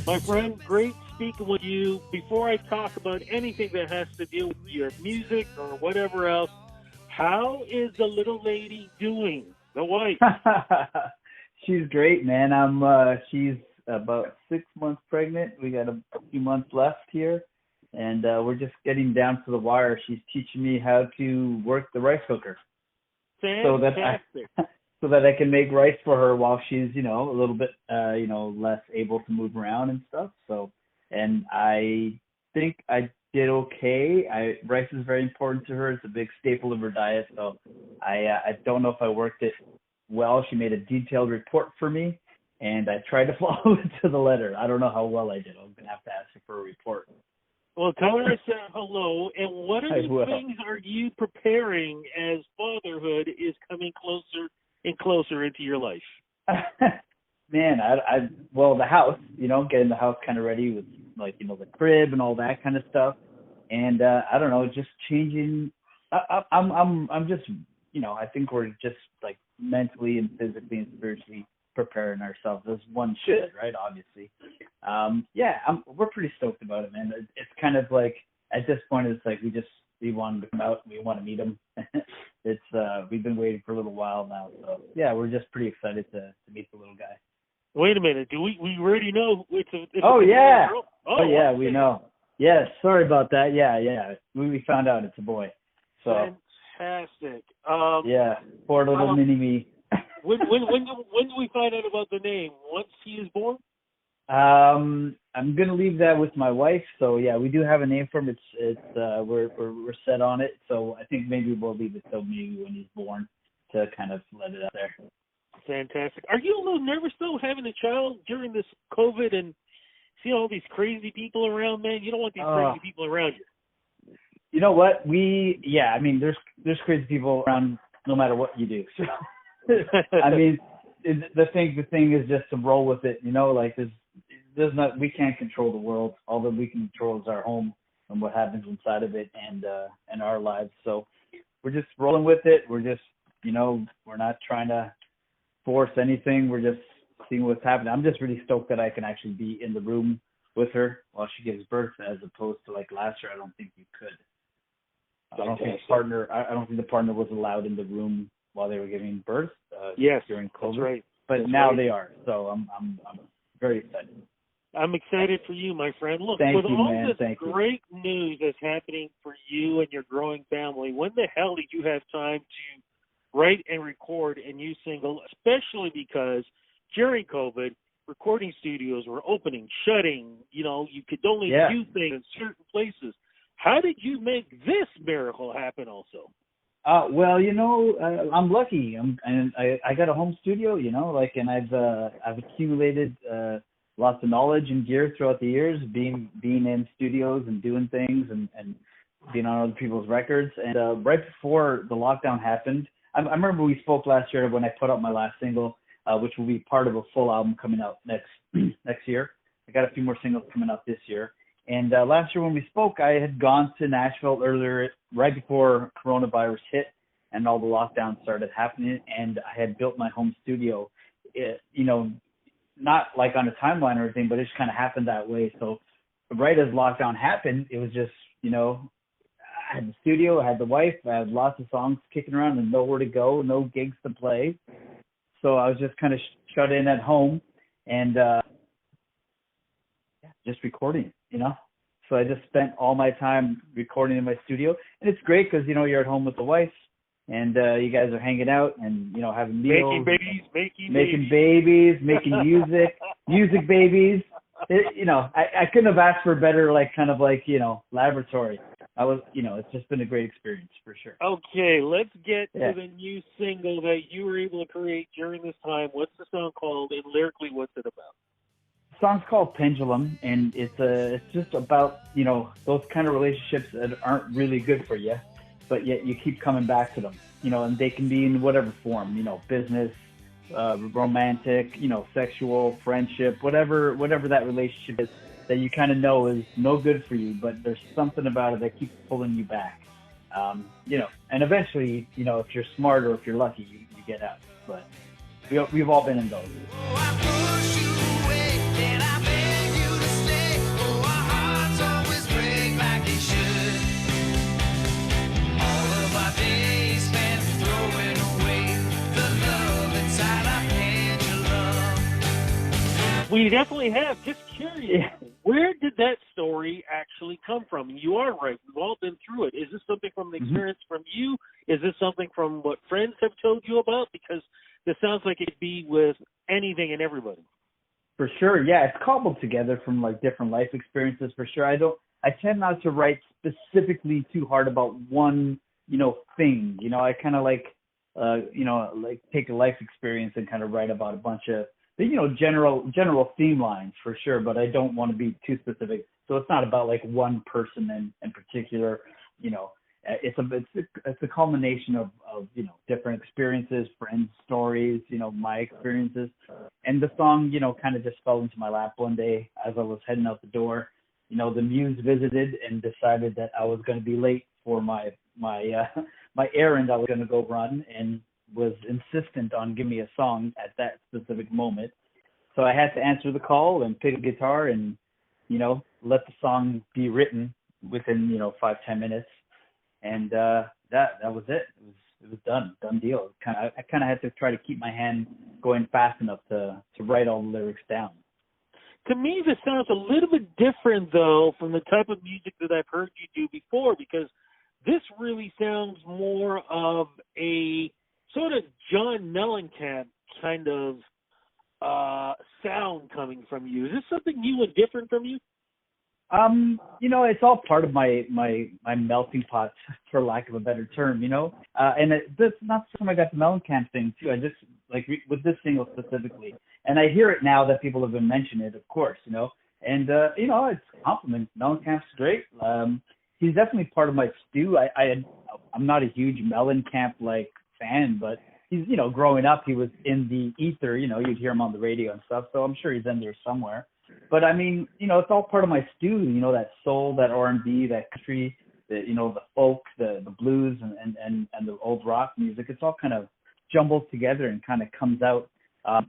My friend, great speaking with you. Before I talk about anything that has to do with your music or whatever else, how is the little lady doing? The wife? She's great, man. She's about 6 months pregnant. We got a few months left here, and we're just getting down to the wire. She's teaching me how to work the rice cooker, Fantastic. so that I can make rice for her while she's, a little bit, less able to move around and stuff. So, and I think I did okay. Rice is very important to her. It's a big staple of her diet. So I don't know if I worked it well. She made a detailed report for me, and I tried to follow it to the letter. I don't know how well I did. I'm going to have to ask her for a report. Well, tell her I said hello. And what I other will. things are you preparing as fatherhood is coming closer and closer into your life? Man, well, the house, getting the house kind of ready with the crib and all that kind of stuff. And I don't know, just changing. I'm just, I think we're just like mentally and physically and spiritually preparing ourselves as one should, right? Obviously. We're pretty stoked about it, man. It's kind of like at this point, it's like we want to come out, we want to meet him. We've been waiting for a little while now, so yeah, we're just pretty excited to meet the little guy. Wait a minute, do we already know it's a Oh yeah, girl? yeah, okay. we know. Yes, sorry about that. Yeah, we found out it's a boy. So fantastic. Poor little mini me. when do we find out about the name? Once he is born? I'm gonna leave that with my wife. So yeah, we do have a name for him. We're set on it. So I think maybe we'll leave it till maybe when he's born to kind of let it out there. Fantastic. Are you a little nervous though having a child during this COVID and seeing all these crazy people around, man? You don't want these crazy people around you. You know what? There's crazy people around no matter what you do. So I mean, the thing is just to roll with it. We can't control the world. All that we can control is our home and what happens inside of it and our lives. So we're just rolling with it. We're just, we're not trying to force anything. We're just seeing what's happening. I'm just really stoked that I can actually be in the room with her while she gives birth, as opposed to like last year. I don't think you could. I don't think the partner was allowed in the room while they were giving birth. Yes, during COVID. That's right. But that's now right. they are. So I'm very excited. I'm excited for you, my friend. Look, Thank with you, all man. this Thank you. great news that's happening for you and your growing family, when the hell did you have time to write and record a new single, especially because during COVID, recording studios were opening, shutting, you could only do things in certain places. How did you make this miracle happen also? I'm lucky. And I got a home studio, and I've accumulated lots of knowledge and gear throughout the years, being in studios and doing things and being on other people's records. And right before the lockdown happened, I remember we spoke last year when I put out my last single, which will be part of a full album coming out next year. I got a few more singles coming out this year. And last year when we spoke, I had gone to Nashville earlier, right before coronavirus hit and all the lockdowns started happening. And I had built my home studio, not like on a timeline or anything, but it just kind of happened that way. So right as lockdown happened, it was just, I had the studio, I had the wife, I had lots of songs kicking around and nowhere to go, no gigs to play. So I was just kind of shut in at home and just recording, So I just spent all my time recording in my studio. And it's great because, you're at home with the wife and you guys are hanging out and, having meals. Making babies, making music babies. I couldn't have asked for a better, laboratory. It's just been a great experience for sure. Okay, let's get to the new single that you were able to create during this time. What's the song called and lyrically what's it about? The song's called Pendulum, and it's just about, those kind of relationships that aren't really good for you, but yet you keep coming back to them, and they can be in whatever form, business, romantic, sexual, friendship, whatever that relationship is that you kind of know is no good for you, but there's something about it that keeps pulling you back. And eventually, if you're smart or if you're lucky, you get out. But we've all been in those. I push you away and I beg you to We definitely have. Just curious, Yeah. where did that story actually come from? You are right. We've all been through it. Is this something from the experience from you? Is this something from what friends have told you about? Because this sounds like it'd be with anything and everybody. For sure, yeah, it's cobbled together from like different life experiences. For sure, I tend not to write specifically too hard about one, thing. I kind of like, like take a life experience and kind of write about a bunch of, general theme lines for sure. But I don't want to be too specific. So it's not about like one person in particular. It's a culmination of different experiences, friends' stories, my experiences, and the song kind of just fell into my lap one day as I was heading out the door. The muse visited and decided that I was going to be late for my errand I was going to go run, and was insistent on giving me a song at that specific moment. So I had to answer the call and pick a guitar and let the song be written within 5-10 minutes. And that was it. It was done deal. I kind of had to try to keep my hand going fast enough to write all the lyrics down. To me, this sounds a little bit different, though, from the type of music that I've heard you do before, because this really sounds more of a sort of John Mellencamp kind of sound coming from you. Is this something new and different from you? It's all part of my melting pot, for lack of a better term, and this not something I got the Mellencamp thing too. I just with this single specifically, and I hear it now that people have been mentioning it, of course, and it's a compliment. Mellencamp's great. He's definitely part of my stew. I'm not a huge Mellencamp fan, but he's growing up he was in the ether. You'd hear him on the radio and stuff, so I'm sure he's in there somewhere. But I mean, it's all part of my stew, that soul, that R&B, that country, the folk, the blues and the old rock music. It's all kind of jumbles together and kind of comes out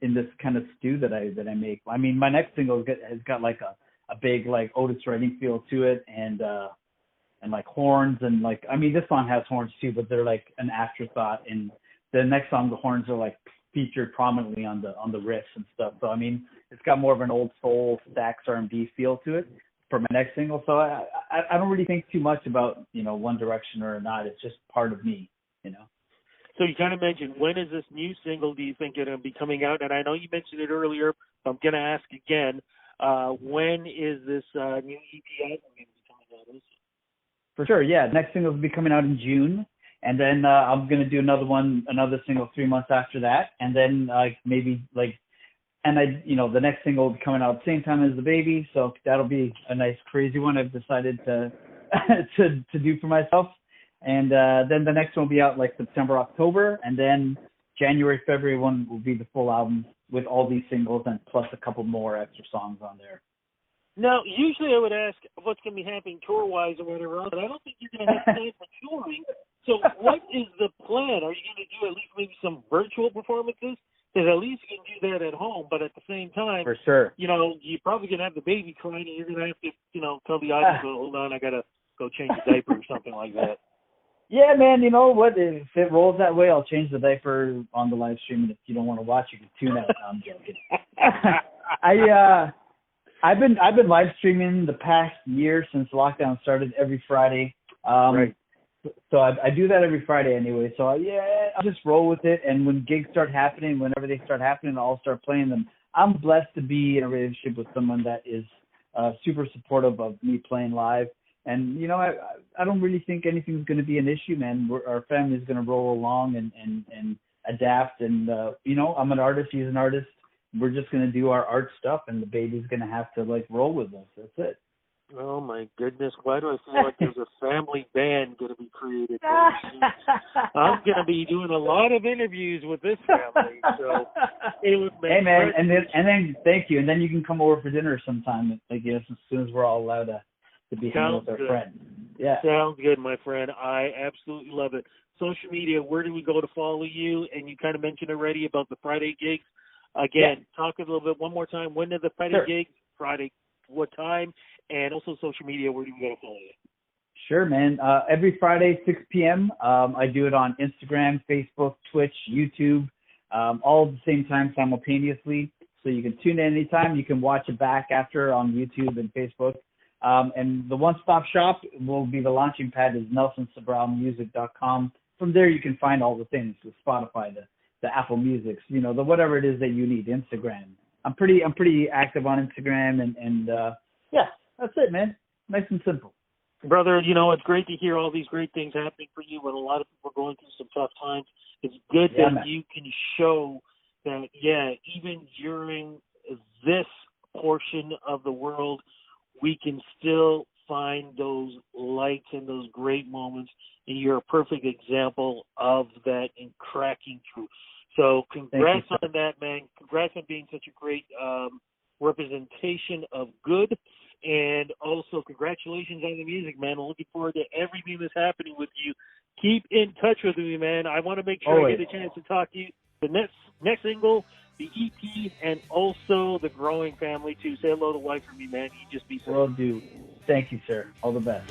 in this kind of stew that I make. I mean, my next single has got like a big like Otis Redding feel to it, and like horns, and this song has horns too, but they're like an afterthought. And the next song, the horns are like featured prominently on the riffs and stuff. So I mean, it's got more of an old soul sax R&B feel to it for my next single. So I don't really think too much about one direction or not. It's just part of me. So you kind of mentioned, when is this new single, do you think, going to be coming out? And I know you mentioned it earlier, but I'm going to ask again, when is this new EP going to be coming out? For sure, yeah. Next single will be coming out in June. And then I'm going to do another single 3 months after that. And then the next single will be coming out at the same time as the baby. So that'll be a nice, crazy one I've decided to to do for myself. And then the next one will be out like September, October. And then January, February one will be the full album with all these singles and plus a couple more extra songs on there. Now, usually I would ask what's going to be happening tour-wise or whatever, but I don't think you're going to have time for touring. So what is the plan? Are you going to do at least maybe some virtual performances? Because at least you can do that at home, but at the same time, for sure, you're probably going to have the baby crying, and you're going to have to, tell the audience, hold on, I got to go change the diaper or something like that. Yeah, man, you know what? If it rolls that way, I'll change the diaper on the live stream, and if you don't want to watch, you can tune out. No, I'm joking. I've been live streaming the past year since lockdown started every Friday. Right. So I do that every Friday anyway. So I'll just roll with it. And when gigs start happening, whenever they start happening, I'll start playing them. I'm blessed to be in a relationship with someone that is super supportive of me playing live. And, I don't really think anything's going to be an issue, man. Our family's going to roll along and adapt. And, I'm an artist. He's an artist. We're just going to do our art stuff, and the baby's going to have to, roll with us. That's it. Oh, my goodness. Why do I feel like there's a family band going to be created? I'm going to be doing a lot of interviews with this family. So it would make man, and then thank you. And then you can come over for dinner sometime, as soon as we're all allowed to be hanging with our friends. Yeah. Sounds good, my friend. I absolutely love it. Social media, where do we go to follow you? And you kind of mentioned already about the Friday gigs. Again, Talk a little bit one more time. When are the Friday gigs? Friday, what time? And also social media, where do we go to follow you? Sure, man. Every Friday, 6 p.m. I do it on Instagram, Facebook, Twitch, YouTube, all at the same time simultaneously. so you can tune in anytime. You can watch it back after on YouTube and Facebook. And the one-stop shop will be the launching pad is NelsonSobralMusic.com. From there, you can find all the things, the Spotify, the Apple Music, you know, the whatever it is that you need. Instagram. I'm pretty active on Instagram, and yeah, that's it, man. Nice and simple. Brother, you know, it's great to hear all these great things happening for you when a lot of people are going through some tough times. It's good that man. you can show that, yeah, even during this portion of the world, we can still find those lights and those great moments, and you're a perfect example of that in cracking through. So congrats on that, man. Congrats on being such a great representation of good. And also, congratulations on the music, man. I'm looking forward to everything that's happening with you. Keep in touch with me, man. I want to make sure I get a chance to talk to you. The next single, the EP, and also the growing family, too. Say hello to wife for me, man. You just be so. Will do. Thank you, sir. All the best.